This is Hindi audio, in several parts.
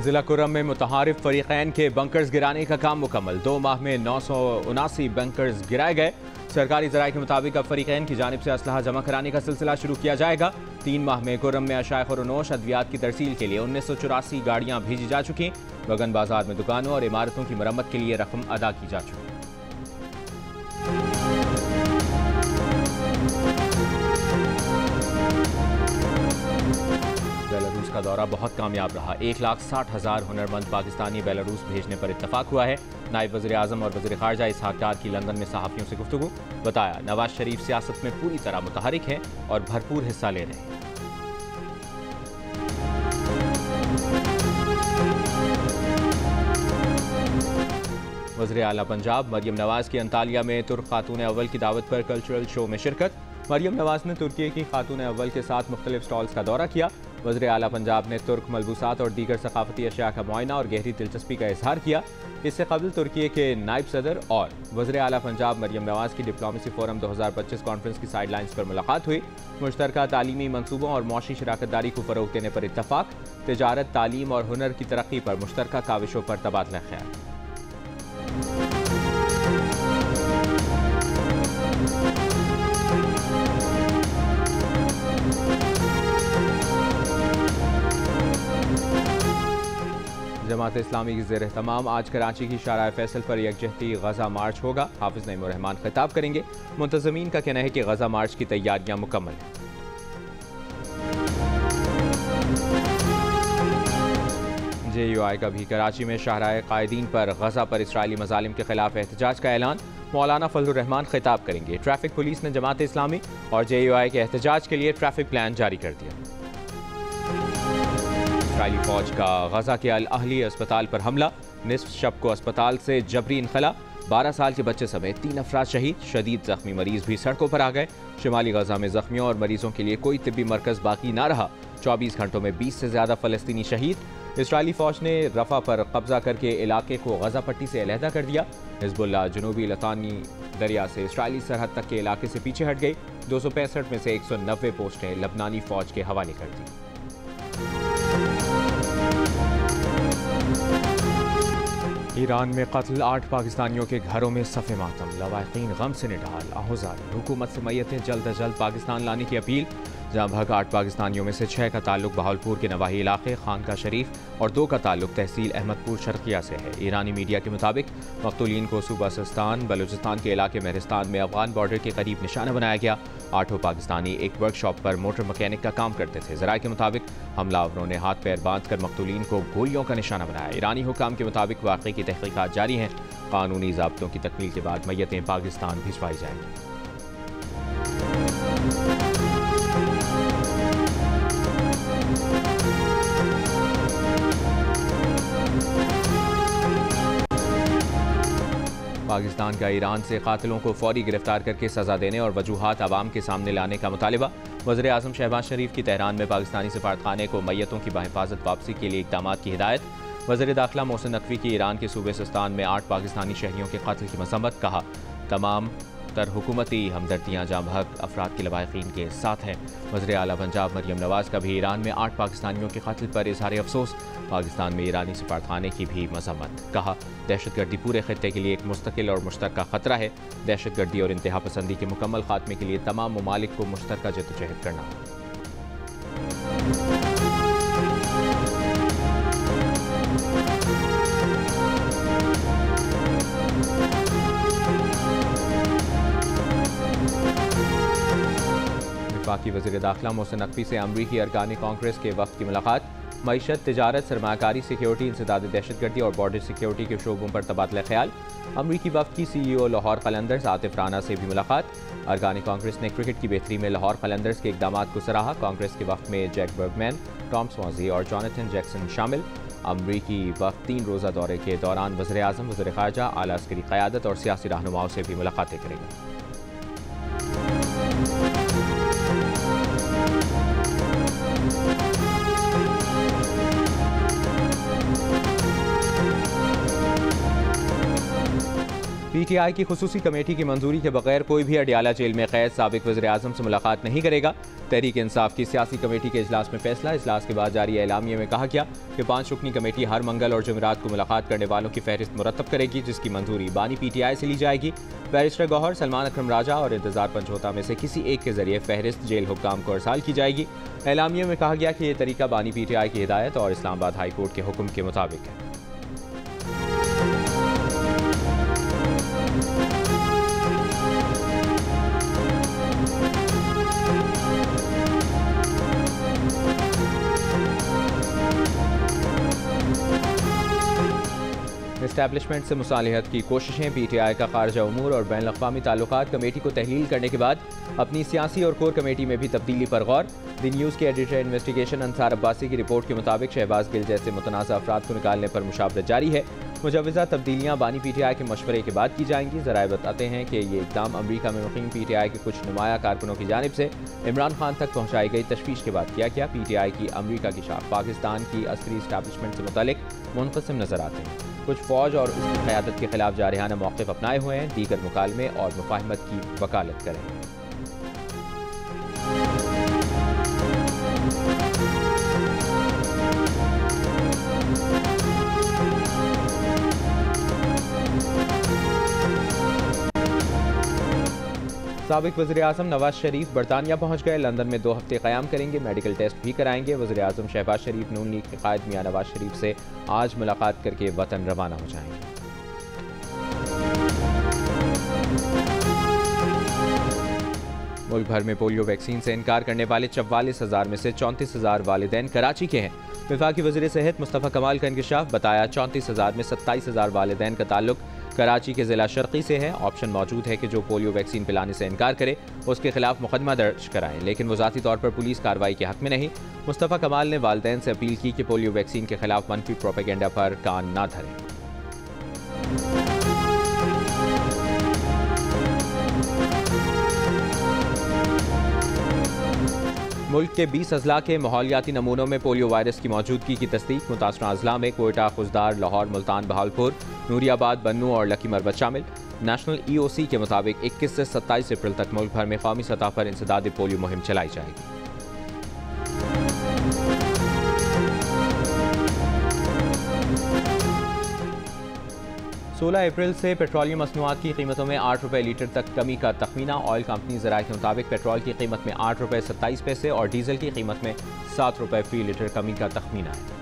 जिला कुर्रम में मुतहारिफ फरीकैन के बंकर्स गिराने का काम मुकम्मल। 2 माह में 979 बंकर्स गिराए गए। सरकारी ज़राए के मुताबिक अब फरीकैन की जानिब से असलहा जमा कराने का सिलसिला शुरू किया जाएगा। 3 माह में कुर्रम में अशाए खुरनोश अद्वियात की तरसील के लिए 1984 गाड़ियाँ भेजी जा चुकी। बगन बाजार में दुकानों और इमारतों की मरम्मत के लिए रकम अदा की जा चुकी। बेलारूस का दौरा बहुत कामयाब रहा। 1,60,000 हुनरमंद पाकिस्तानी बेलारूस भेजने पर इत्तफाक हुआ है। नायब वज़ीर आज़म और वज़ीर ख़ारजा इसहाक़ डार की लंदन में सहाफ़ियों से गुफ्तगू। बताया, नवाज शरीफ सियासत में पूरी तरह मुतहरिक हैं और भरपूर हिस्सा ले रहे हैं। वज़ीर आला पंजाब मरियम नवाज की अंतालिया में तुर्क खातून अव्वल की दावत पर कल्चरल शो में शिरकत। मरियम नवाज ने तुर्की की खातून अव्वल के साथ मुख्तलिफ स्टॉल्स का दौरा किया। वज़ीर आला पंजाब ने तुर्क मलबूसात और दीगर सकाफती अशिया का मुआयना और गहरी दिलचस्पी का इजहार किया। इससे कबल तुर्की के नायब सदर और वज़ीर आला पंजाब मरियम नवाज की डिप्लोमेसी फोरम 2025 कॉन्फ्रेंस की साइड लाइन्स पर मुलाकात हुई। मुश्तरका तालीमी मनसूबों और मौशी शराकतदारी को फ़रोग़ देने पर इत्तफाक। तिजारत, तालीम और हुनर की तरक्की पर मुश्तरका काविशों पर तबादला ख्याल। जमात इस्लामी की ज़ेर तमाम आज कराची की शारा फैसल पर यकजहती गज़ा मार्च होगा। हाफिज़ नईम रहमान खिताब करेंगे। मुंतज़मीन का कहना है कि गज़ा मार्च की तैयारियां मुकम्मल हैं। JUI का भी कराची में शाहराए कायदीन पर गज़ा पर इसराइली मज़ालिम के खिलाफ एहतजाज का ऐलान। मौलाना फजलुर रहमान खिताब करेंगे। ट्रैफिक पुलिस ने जमात इस्लामी और JUI के एहतजाज के लिए ट्रैफिक प्लान जारी कर दिया। इसराइली फौज का गज़ा के अल अहली अस्पताल पर हमला। निस्फ शब को अस्पताल से जबरी इनखला। 12 साल के बच्चे समेत 3 अफराद शहीद। शदीद जख्मी मरीज भी सड़कों पर आ गए। शुमाली गज़ा में जख्मियों और मरीजों के लिए कोई तिब्बी मरकज़ बाकी ना रहा। 24 घंटों में 20 से ज़्यादा फ़लस्तीनी शहीद। इसराइली फौज ने रफ़ा पर कब्जा करके इलाके को गज़ा पट्टी से अलहदा कर दिया। हिज़्बुल्लाह जनूबी लतानी दरिया से इसराइली सरहद तक के इलाके से पीछे हट गई। 265 में से 190 पोस्टें लबनानी फौज के हवाले कर दी। ईरान में कत्ल, 8 पाकिस्तानियों के घरों में सफ़े मातम। लवाहिकीन गम से निढाल। आहुजारी हुकूमत से मैयतें जल्द अज जल्द पाकिस्तान लाने की अपील। जहाँ भग 8 पाकिस्तानियों में से 6 का ताल्लुक बहावलपुर के नवाही इलाके खानका शरीफ और 2 का ताल्लुक तहसील अहमदपुर शर्किया से है। ईरानी मीडिया के मुताबिक मकतूलीन को सूबा सिस्तान बलूचिस्तान के इलाके महरिस्तान में अफगान बॉर्डर के करीब निशाना बनाया गया। 8 पाकिस्तानी एक वर्कशॉप पर मोटर मैकेनिक का काम करते थे। ज़राए के मुताबिक हमलावरों ने हाथ पैर बांध कर मकतूलीन को गोलियों का निशाना बनाया। ईरानी हुकाम के मुताबिक वाक़े की तहक़ीक़ात जारी हैं। कानूनी ज़ाब्तों की तकमील के बाद मैयतें पाकिस्तान भिजवाई जाएंगी। पाकिस्तान का ईरान से कातिलों को फौरी गिरफ्तार करके सज़ा देने और वजूहात आवाम के सामने लाने का मुतालिबा। वज़ीर आज़म शहबाज शरीफ की तेहरान में पाकिस्तानी सफारतखाने को मैयतों की बाहिफाजत वापसी के लिए इक़दामात की हिदायत। वज़ीर दाखिला मोहसिन नकवी की ईरान के सूबे सिस्तान में 8 पाकिस्तानी शहरियों के कत्ल की मसम्मत। कहा, तमाम तर हुकूमती हमदर्दियाँ जाँ भग अफराद के लवाहिकीन के साथ हैं। वज़ीर आला पंजाब मरियम नवाज का भी ईरान में 8 पाकिस्तानियों के कत्ल पर इज़हार अफसोस। पाकिस्तान में ईरानी सफारतखाने की भी मसम्मत। कहा, दहशतगर्दी पूरे खित्ते के लिए एक मुस्तकिल और मुश्तरका ख़तरा है। दहशतगर्दी और इंतहा पसंदी के मुकम्मल खात्मे के लिए तमाम ममालिक को मुश्तरका जद्दोजहद करना। वफाकी वज़ीर दाखिला मोहसिन नकवी से अमरीकी अरकानी कांग्रेस के वफ़द की मुलाकात। मईशत, तिजारत, सरमायाकारी, सिक्योरिटी, इंसदाद दहशतगर्दी और बॉर्डर सिक्योरिटी के शोबों पर तबादला ख्याल। अमरीकी वफ़द की CEO लाहौर कलंदर्स आतिफ राना से भी मुलाकात। अरकानी कांग्रेस ने क्रिकेट की बेहतरी में लाहौर कलंदर्स के इक़दामात को सराहा। कांग्रेस के वफ़द में जैक बर्गमैन, टॉम स्वाज़ी और जॉनथन जैक्सन शामिल। अमरीकी वफ़द 3 रोज़ा दौरे के दौरान वज़ीर आज़म, वज़ीर ख़ारजा, आला अस्करी क़यादत और सियासी रहनुमाओं से भी मुलाकातें करेगा। PTI की खुसूसी कमेटी की मंजूरी के बगैर कोई भी अडियाला जेल में कैद साबिक वज़ीर आज़म से मुलाकात नहीं करेगा। तहरीक इंसाफ की सियासी कमेटी के इजलास में फैसला। इजलास के बाद जारी एलामिया में कहा गया कि 5 रुकनी कमेटी हर मंगल और जुमेरात को मुलाकात करने वालों की फहरिस्त मुरतब करेगी, जिसकी मंजूरी बानी PTI से ली जाएगी। बैरिस्टर गौहर, सलमान अकरम राजा और इंतजार पंचहोता में से किसी एक के जरिए फहरिस्त जेल हुक्काम को अरसाल की जाएगी। एलामिया में कहा गया कि यह तरीका बानी PTI की हिदायत और इस्लामाबाद हाई कोर्ट के हुक्म के मुताबिक है। एस्टैब्लिशमेंट से मुसालिहत की कोशिशें। PTI का खारजा उमूर और बैन अक़वामी ताल्लुकात कमेटी को तहलील करने के बाद अपनी सियासी और कोर कमेटी में भी तब्दीली पर गौर। दी न्यूज़ के एडिटर इन्वेस्टिगेशन अंसार अब्बासी की रिपोर्ट के मुताबिक शहबाज गिल जैसे मुतनाज़ा अफराद को निकालने पर मुशावरत जारी है। मुजवज़ा तब्दीलियाँ बानी PTI के मशवरे के बाद की जाएंगी। ज़राए बताते हैं कि ये इक़दाम अमरीका में मुक़ीम PTI के कुछ नुमाया कारकुनों की जानिब से इमरान खान तक पहुँचाई गई तशवीश के बाद किया गया। PTI की अमरीका की शाख पाकिस्तान की अस्करी इस्टैब्लिशमेंट से मुतल्लिक़ मुनक़सिम नज़र आते हैं। कुछ फ़ौज और उसकी क़यादत के खिलाफ जारहाना मौक़िफ़ अपनाए हुए हैं, दीगर मुकालमे और मुफ़ाहमत की वकालत करें। साबिक वज़ीर आज़म नवाज शरीफ बरतानिया पहुँच गए। लंदन में 2 हफ्ते क़याम करेंगे। मेडिकल टेस्ट भी कराएंगे। वज़ीर आज़म शहबाज शरीफ नून लीग के क़ायद मियां नवाज शरीफ से आज मुलाकात करके वतन रवाना हो जाएंगे। मुल्क भर में पोलियो वैक्सीन से इनकार करने वाले 44,000 में से 34,000 वालिदैन कराची के हैं। वफाकी वज़ीर सेहत मुस्तफ़ा कमाल का इंकशाफ। बताया 34,000 में 27,000 वालिदैन का ताल्लुक कराची के ज़िला शर्क़ी से है। ऑप्शन मौजूद है कि जो पोलियो वैक्सीन पिलाने से इनकार करे उसके खिलाफ मुकदमा दर्ज कराएं, लेकिन वो ज़ाती तौर पर पुलिस कार्रवाई के हक़ में नहीं। मुस्तफ़ा कमाल ने वालिदैन से अपील की कि पोलियो वैक्सीन के खिलाफ मनफी प्रोपेगेंडा पर कान ना धरें। मुल्क के 20 अजला के माहौलियाती नमूनों में पोलियो वायरस की मौजूदगी की तस्दीक। मुतासरा अजला में कोयटा, खुजदार, लाहौर, मुल्तान, बहावलपुर, नूरियाबाद, बन्नू और लकी मरबत शामिल। नेशनल EOC के मुताबिक 21 से 27 अप्रैल तक मुल्क भर में कौमी सतह पर इंसदाद पोलियो मुहिम चलाई जाएगी। 16 अप्रैल से पेट्रोलियम मसनूआत की कीमतों में 8 रुपये लीटर तक कमी का तखमीना। ऑयल कंपनी ज़राए के मुताबिक पेट्रोल की कीमत में 8 रुपये 27 पैसे और डीजल की कीमत में 7 रुपये फी लीटर कमी का तखमीना है।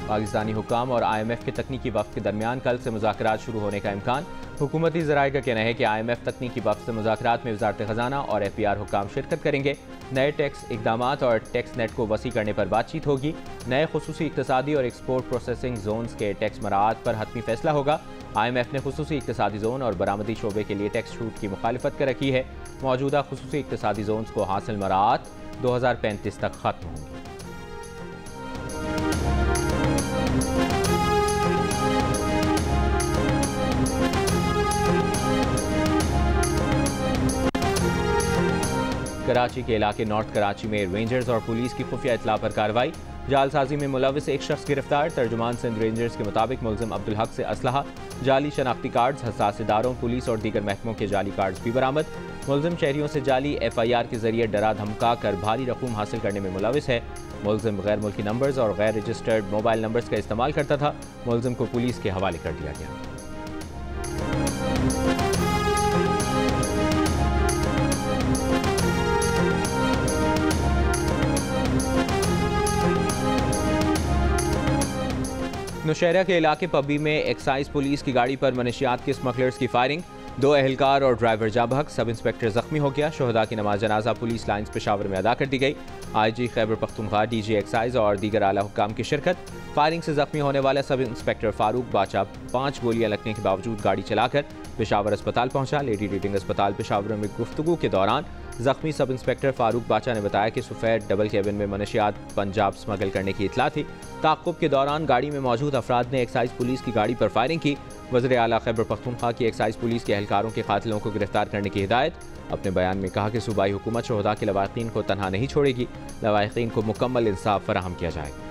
पाकिस्तानी हुक्काम और IMF के तकनीकी वफ़द के दरमियान कल से मुज़ाकरात शुरू होने का इम्कान। हुकूमती ज़राए का कहना है कि IMF तकनीकी वफ़द से मुज़ाकरात में वज़ारत ख़ज़ाना और FPR हुक्काम शिरकत करेंगे। नए टैक्स इक़दामात और टैक्स नेट को वसी करने पर बातचीत होगी। नए खुसूसी इक़्तिसादी और एक्सपोर्ट प्रोसेसिंग जोन्स के टैक्स मराआत पर हतमी फैसला होगा। IMF ने खुसूसी इक़्तिसादी जोन और बरामदी शोबे के लिए टैक्स छूट की मुखालिफत कर रखी है। मौजूदा खुसूसी इक़्तिसादी जोन्स को हासिल मराआत 2035 तक ख़त्म होंगी। कराची के इलाके नॉर्थ कराची में रेंजर्स और पुलिस की खुफिया इतला पर कार्रवाई। जालसाजी में मुलविस एक शख्स गिरफ्तार। तर्जुमान सिंध रेंजर्स के मुताबिक मुलजिम अब्दुल हक से असलहा, जाली शनाख्ती कार्ड्स, हसास इदारों, पुलिस और दीगर महकमों के जाली कार्ड्स भी बरामद। मुलजिम शहरियों से जाली FIR के जरिए डरा धमका कर भारी रकूम हासिल करने में मुलविस है। मुलजिम गैर मुल्की नंबर्स और गैर रजिस्टर्ड मोबाइल नंबर्स का इस्तेमाल करता था। मुलजिम को पुलिस के हवाले कर दिया गया। नौशहरा के इलाके पब्बी में एक्साइज पुलिस की गाड़ी पर मनशियात के स्मगलर्स की फायरिंग। 2 अहलकार और ड्राइवर जा बहक। सब इंस्पेक्टर जख्मी हो गया। शोहदा की नमाज जनाजा पुलिस लाइन्स पेशावर में अदा कर दी गई। IG Khyber Pakhtunkhwa, DG excise और दीगर आला हुक्काम की शिरकत। फायरिंग से जख्मी होने वाला सब इंस्पेक्टर फारूक बाचा 5 गोलियां लगने के बावजूद गाड़ी चलाकर पेशावर अस्पताल पहुंचा। लेडी रीडिंग अस्पताल पेशावर में गुफ्तगू के दौरान जख्मी सब इंस्पेक्टर फारूक बाचा ने बताया कि सफ़ेद डबल केबिन में मनशियात पंजाब स्मगल करने की इतला थी। ताक़ुब के दौरान गाड़ी में मौजूद अफराद ने एक्साइज पुलिस की गाड़ी पर फायरिंग की। वज़ीर आला खैबर पख्तूनख्वा की एक्साइज पुलिस के एहलकारों के कातिलों को गिरफ्तार करने की हिदायत। अपने बयान में कहा कि सूबाई हुकूमत शोहदा के लवाहिकीन को तनहा नहीं छोड़ेगी। लवाहिकीन को मुकम्मल इंसाफ फराहम किया जाएगा।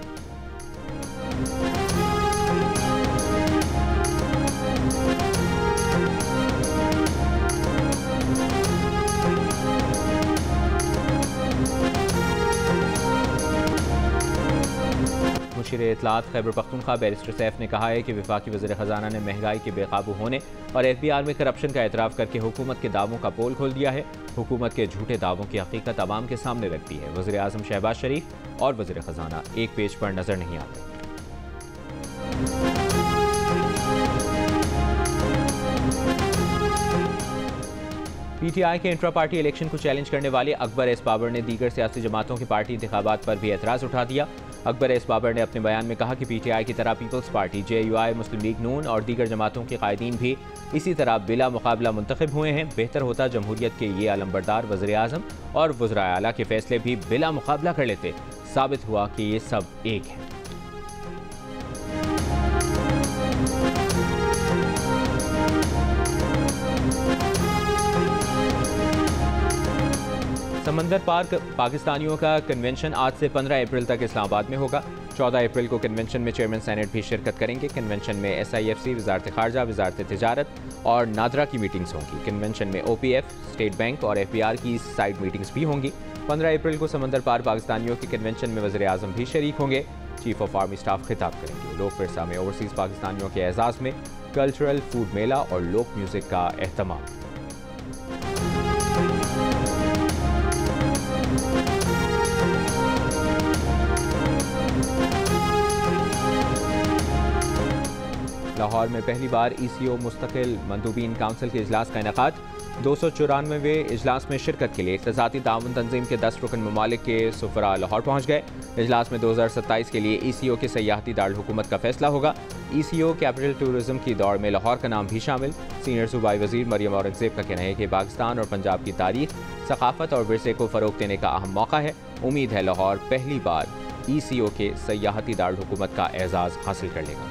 मुशीर इत्तलात खैबर पख्तूनख्वा बैरिस्टर सैफ ने कहा है कि वफाकी वज़ीर ख़जाना ने महंगाई के बेकाबू होने और FBI में करप्शन का एतराफ़ करके हुकूमत के दावों का पोल खोल दिया है। हुकूमत के झूठे दावों की हकीकत अवाम के सामने रखती है। वज़ीर आज़म शहबाज शरीफ और वज़ीर ख़जाना एक पेज पर नज़र नहीं आते। PTI के इंट्रा पार्टी इलेक्शन को चैलेंज करने वाले अकबर एस बाबर ने दीगर सियासी जमातों के पार्टी इंतखाबात पर भी एतराज़ उठा दिया। अकबर एस बाबर ने अपने बयान में कहा कि PTI की तरह पीपल्स पार्टी, JUI, मुस्लिम लीग नून और दीगर जमातों के कायदीन भी इसी तरह बिला मुकाबला मुंतखब हुए हैं। बेहतर होता जमहूरियत के ये अलमबरदार वज़ीर आज़म और वज़राए आला के फैसले भी बिला मुकाबला कर लेते। साबित हुआ कि ये सब एक है। समंदर पार पाकिस्तानियों का कन्वेंशन आज से 15 अप्रैल तक इस्लामाबाद में होगा। 14 अप्रैल को कन्वेंशन में चेयरमैन सेनेट भी शिरकत करेंगे। कन्वेंशन में SIFC, वजारत खारजा, वजारत तिजारत और नादरा की मीटिंग्स होंगी। कन्वेंशन में OPF, स्टेट बैंक और FBR की साइड मीटिंग्स भी होंगी। 15 अप्रैल को समंदर पार पाकिस्तानियों के कन्वेंशन में वज़ीर आज़म भी शरीक होंगे। चीफ ऑफ आर्मी स्टाफ खिताब करेंगे। लोक विरसा में ओवरसीज़ पाकिस्तानियों के एजाज़ में कल्चरल फूड मेला और लोक म्यूज़िक का एहतमाम। लाहौर में पहली बार ECO मुस्तकिल मंदूबीन काउंसिल के इजलास का इनेकाद। 294वें इजलास में शिरकत के लिए इक़्तिसादी ताउन तंजीम के 10 रुकन ममालिक के सुफरा लाहौर पहुँच गए। इजलास में 2027 के लिए ECO के सयाहती दारुल-हुकूमत का फैसला होगा। ECO कैपिटल टूरिज्म की दौड़ में लाहौर का नाम भी शामिल। सीनियर सूबाई वज़ीर मरियम औरंगज़ेब का कहना है कि पाकिस्तान और पंजाब की तारीख, सकाफत और विरसे को फ़रोग़ देने का अहम मौका है। उम्मीद है लाहौर पहली बार ECO के सयाहती दारुल-हुकूमत का एजाज़ हासिल कर लेगा।